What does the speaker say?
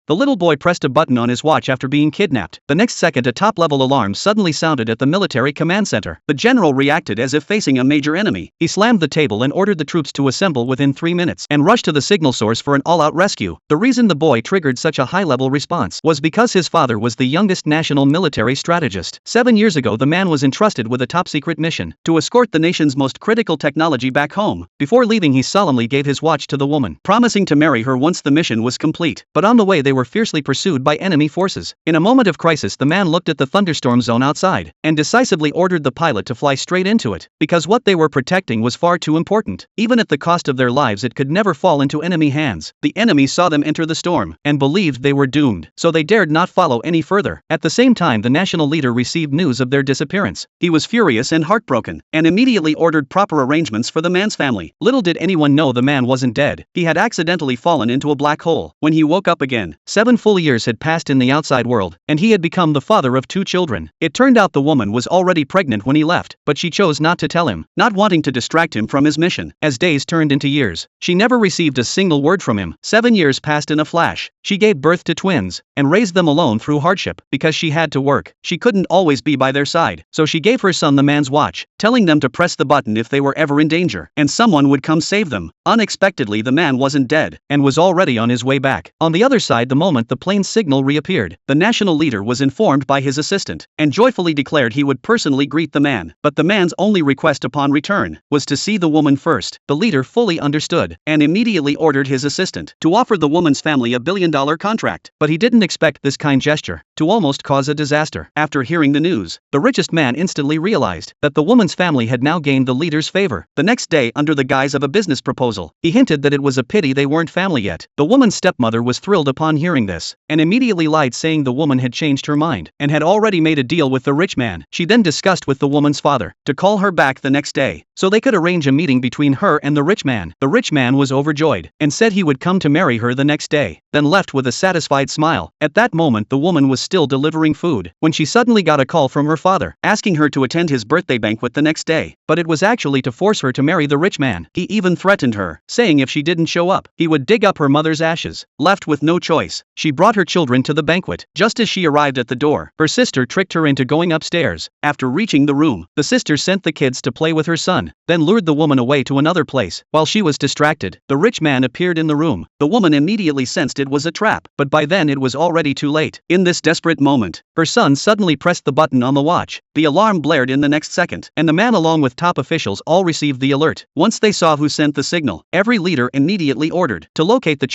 The little boy pressed a button on his watch after being kidnapped. The next second, a top-level alarm suddenly sounded at the military command center. The general reacted as if facing a major enemy. He slammed the table and ordered the troops to assemble within 3 minutes and rushed to the signal source for an all-out rescue. The reason the boy triggered such a high-level response was because his father was the youngest national military strategist. 7 years ago, the man was entrusted with a top-secret mission to escort the nation's most critical technology back home. Before leaving, he solemnly gave his watch to the woman, promising to marry her once the mission was complete. But on the way, they were fiercely pursued by enemy forces. In a moment of crisis, the man looked at the thunderstorm zone outside and decisively ordered the pilot to fly straight into it, because what they were protecting was far too important. Even at the cost of their lives, it could never fall into enemy hands. The enemy saw them enter the storm and believed they were doomed, so they dared not follow any further. At the same time, the national leader received news of their disappearance. He was furious and heartbroken, and immediately ordered proper arrangements for the man's family. Little did anyone know the man wasn't dead. He had accidentally fallen into a black hole. When he woke up again, 7 full years had passed in the outside world, and he had become the father of 2 children. It turned out the woman was already pregnant when he left, but she chose not to tell him, not wanting to distract him from his mission. As days turned into years, she never received a single word from him. 7 years passed in a flash. She gave birth to twins and raised them alone through hardship. Because she had to work, she couldn't always be by their side, so she gave her son the man's watch, telling them to press the button if they were ever in danger, and someone would come save them. Unexpectedly, the man wasn't dead and was already on his way back. On the other side, the moment the plane's signal reappeared, the national leader was informed by his assistant and joyfully declared he would personally greet the man. But the man's only request upon return was to see the woman first. The leader fully understood and immediately ordered his assistant to offer the woman's family $1 billion contract. But he didn't expect this kind gesture to almost cause a disaster. After hearing the news, the richest man instantly realized that the woman's family had now gained the leader's favor. The next day, under the guise of a business proposal, he hinted that it was a pity they weren't family yet. The woman's stepmother was thrilled upon hearing this and immediately lied, saying the woman had changed her mind and had already made a deal with the rich man. She then discussed with the woman's father to call her back the next day so they could arrange a meeting between her and the rich man. The rich man was overjoyed and said he would come to marry her the next day, then left with a satisfied smile. At that moment, the woman was still delivering food when she suddenly got a call from her father asking her to attend his birthday banquet the next day. But it was actually to force her to marry the rich man. He even threatened her, saying if she didn't show up, he would dig up her mother's ashes. Left with no choice, she brought her children to the banquet. Just as she arrived at the door, her sister tricked her into going upstairs. After reaching the room, the sister sent the kids to play with her son, then lured the woman away to another place. While she was distracted, the rich man appeared in the room. The woman immediately sensed it was a trap, but by then it was already too late. In this desperate moment, her son suddenly pressed the button on the watch. The alarm blared in the next second, and the man along with top officials all received the alert. Once they saw who sent the signal, every leader immediately ordered to locate the child.